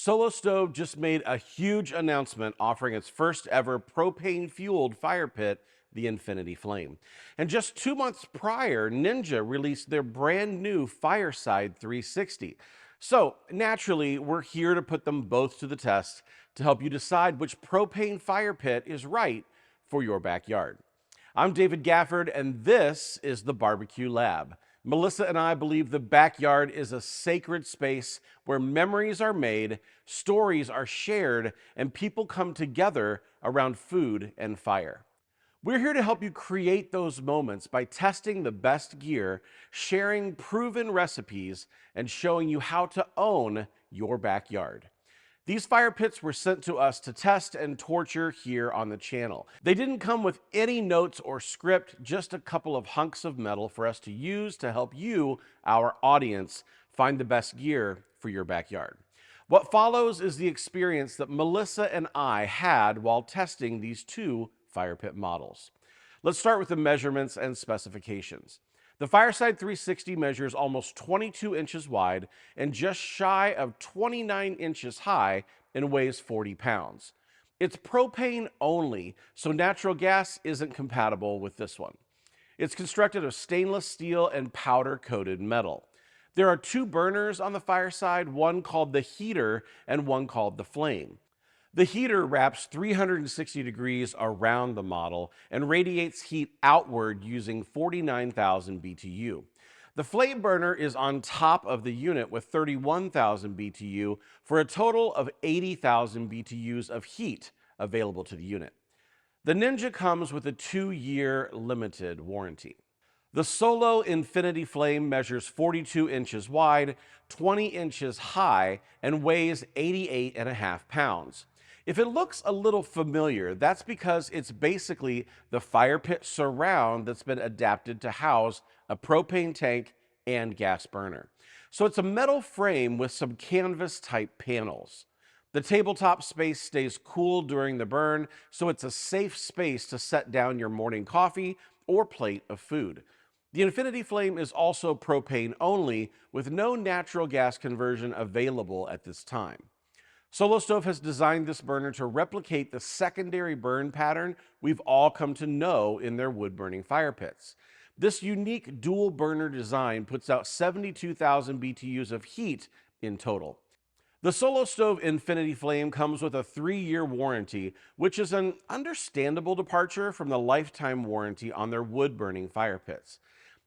Solo Stove just made a huge announcement offering its first ever propane fueled fire pit, the Infinity Flame. And just 2 months prior, Ninja released their brand new Fireside 360. So naturally, we're here to put them both to the test to help you decide which propane fire pit is right for your backyard. I'm David Gafford, and this is the Barbecue Lab. Melissa and I believe the backyard is a sacred space where memories are made, stories are shared, and people come together around food and fire. We're here to help you create those moments by testing the best gear, sharing proven recipes, and showing you how to own your backyard. These fire pits were sent to us to test and torture here on the channel. They didn't come with any notes or script, just a couple of hunks of metal for us to use to help you, our audience, find the best gear for your backyard. What follows is the experience that Melissa and I had while testing these two fire pit models. Let's start with the measurements and specifications. The Fireside 360 measures almost 22 inches wide and just shy of 29 inches high and weighs 40 pounds. It's propane only, so natural gas isn't compatible with this one. It's constructed of stainless steel and powder-coated metal. There are two burners on the Fireside, one called the heater and one called the flame. The heater wraps 360 degrees around the model and radiates heat outward using 49,000 BTU. The flame burner is on top of the unit with 31,000 BTU for a total of 80,000 BTUs of heat available to the unit. The Ninja comes with a 2-year limited warranty. The Solo Infinity Flame measures 42 inches wide, 20 inches high, and weighs 88.5 pounds. If it looks a little familiar, that's because it's basically the fire pit surround that's been adapted to house a propane tank and gas burner. So it's a metal frame with some canvas type panels. The tabletop space stays cool during the burn, so it's a safe space to set down your morning coffee or plate of food. The Infinity Flame is also propane only, with no natural gas conversion available at this time. Solo Stove has designed this burner to replicate the secondary burn pattern we've all come to know in their wood-burning fire pits. This unique dual burner design puts out 72,000 BTUs of heat in total. The Solo Stove Infinity Flame comes with a 3-year warranty, which is an understandable departure from the lifetime warranty on their wood-burning fire pits.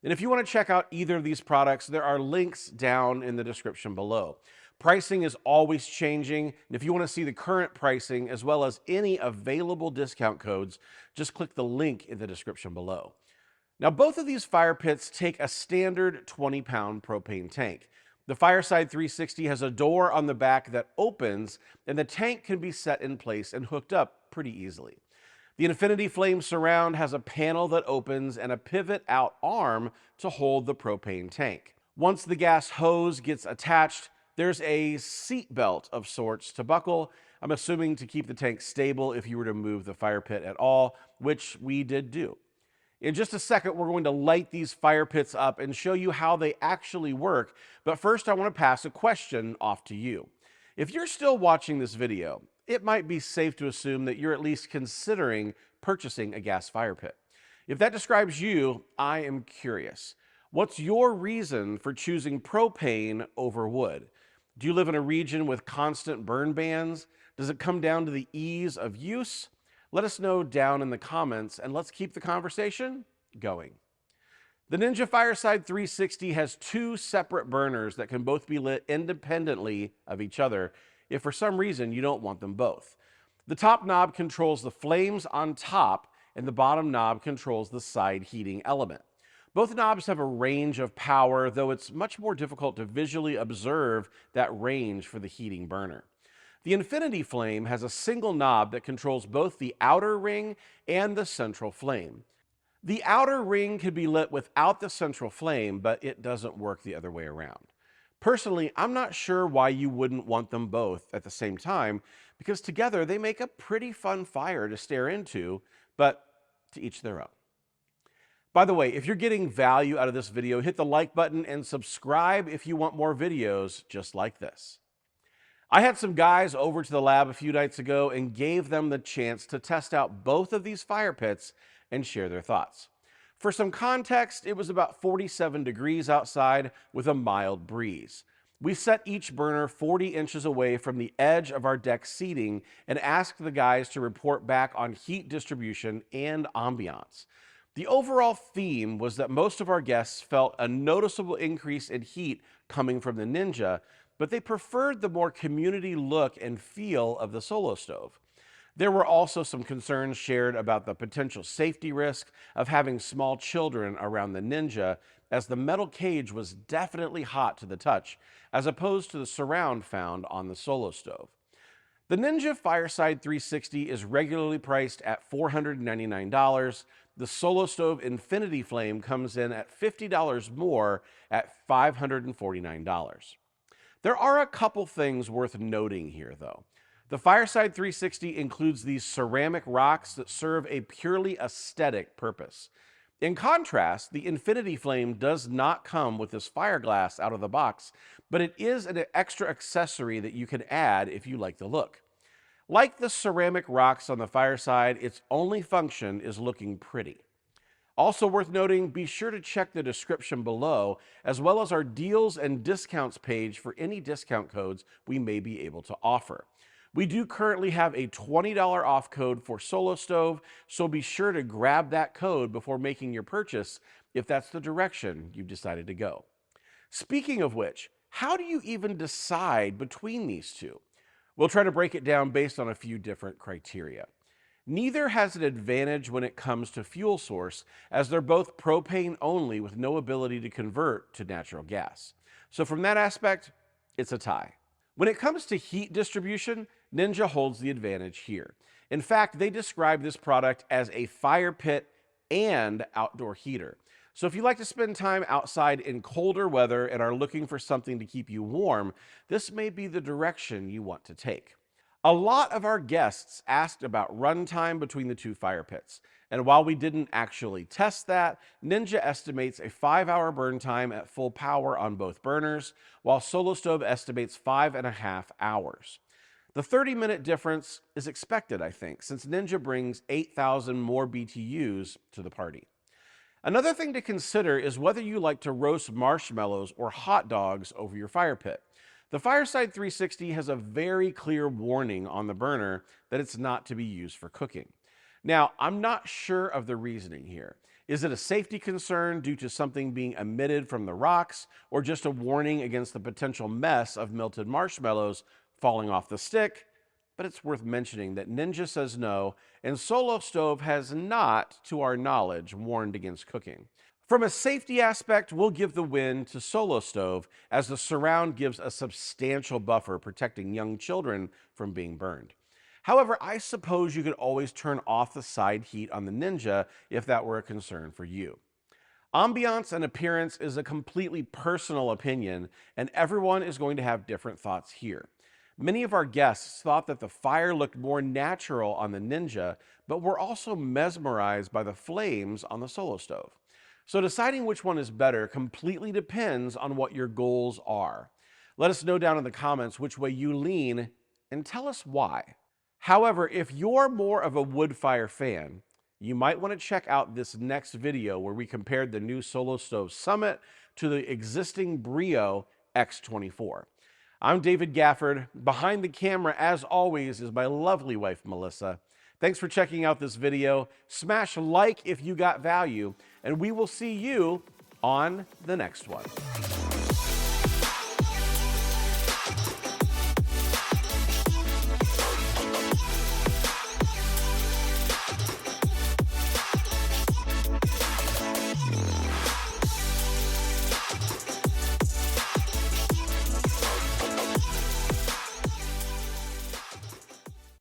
And if you want to check out either of these products, there are links down in the description below. Pricing is always changing, and if you want to see the current pricing as well as any available discount codes, just click the link in the description below. Now, both of these fire pits take a standard 20-pound propane tank. The Fireside 360 has a door on the back that opens, and the tank can be set in place and hooked up pretty easily. The Infinity Flame Surround has a panel that opens and a pivot out arm to hold the propane tank. Once the gas hose gets attached, there's a seat belt of sorts to buckle, I'm assuming to keep the tank stable if you were to move the fire pit at all, which we did do. In just a second, we're going to light these fire pits up and show you how they actually work, but first I want to pass a question off to you. If you're still watching this video, it might be safe to assume that you're at least considering purchasing a gas fire pit. If that describes you, I am curious. What's your reason for choosing propane over wood? Do you live in a region with constant burn bans? Does it come down to the ease of use? Let us know down in the comments, and let's keep the conversation going. The Ninja Fireside 360 has two separate burners that can both be lit independently of each other if for some reason you don't want them both. The top knob controls the flames on top, and the bottom knob controls the side heating element. Both knobs have a range of power, though it's much more difficult to visually observe that range for the heating burner. The Infinity Flame has a single knob that controls both the outer ring and the central flame. The outer ring can be lit without the central flame, but it doesn't work the other way around. Personally, I'm not sure why you wouldn't want them both at the same time, because together they make a pretty fun fire to stare into, but to each their own. By the way, if you're getting value out of this video, hit the like button and subscribe if you want more videos just like this. I had some guys over to the lab a few nights ago and gave them the chance to test out both of these fire pits and share their thoughts. For some context, it was about 47 degrees outside with a mild breeze. We set each burner 40 inches away from the edge of our deck seating and asked the guys to report back on heat distribution and ambiance. The overall theme was that most of our guests felt a noticeable increase in heat coming from the Ninja, but they preferred the more community look and feel of the Solo Stove. There were also some concerns shared about the potential safety risk of having small children around the Ninja, as the metal cage was definitely hot to the touch, as opposed to the surround found on the Solo Stove. The Ninja Fireside 360 is regularly priced at $499. The Solo Stove Infinity Flame comes in at $50 more at $549. There are a couple things worth noting here, though. The Fireside 360 includes these ceramic rocks that serve a purely aesthetic purpose. In contrast, the Infinity Flame does not come with this fireglass out of the box, but it is an extra accessory that you can add if you like the look. Like the ceramic rocks on the Fireside, its only function is looking pretty. Also worth noting, be sure to check the description below, as well as our deals and discounts page for any discount codes we may be able to offer. We do currently have a $20 off code for Solo Stove, so be sure to grab that code before making your purchase if that's the direction you've decided to go. Speaking of which, how do you even decide between these two? We'll try to break it down based on a few different criteria. Neither has an advantage when it comes to fuel source, as they're both propane only with no ability to convert to natural gas. So from that aspect, it's a tie. When it comes to heat distribution, Ninja holds the advantage here. In fact, they describe this product as a fire pit and outdoor heater. So if you like to spend time outside in colder weather and are looking for something to keep you warm, this may be the direction you want to take. A lot of our guests asked about runtime between the two fire pits, and while we didn't actually test that, Ninja estimates a 5-hour burn time at full power on both burners, while Solo Stove estimates 5.5 hours. The 30-minute difference is expected, I think, since Ninja brings 8,000 more BTUs to the party. Another thing to consider is whether you like to roast marshmallows or hot dogs over your fire pit. The Fireside 360 has a very clear warning on the burner that it's not to be used for cooking. Now, I'm not sure of the reasoning here. Is it a safety concern due to something being emitted from the rocks, or just a warning against the potential mess of melted marshmallows falling off the stick? But it's worth mentioning that Ninja says no, and Solo Stove has not, to our knowledge, warned against cooking. From a safety aspect, we'll give the win to Solo Stove, as the surround gives a substantial buffer protecting young children from being burned. However, I suppose you could always turn off the side heat on the Ninja if that were a concern for you. Ambiance and appearance is a completely personal opinion, and everyone is going to have different thoughts here. Many of our guests thought that the fire looked more natural on the Ninja, but were also mesmerized by the flames on the Solo Stove. So deciding which one is better completely depends on what your goals are. Let us know down in the comments which way you lean and tell us why. However, if you're more of a wood fire fan, you might want to check out this next video where we compared the new Solo Stove Summit to the existing Brio X24. I'm David Gafford. Behind the camera, as always, is my lovely wife, Melissa. Thanks for checking out this video. Smash like if you got value, and we will see you on the next one.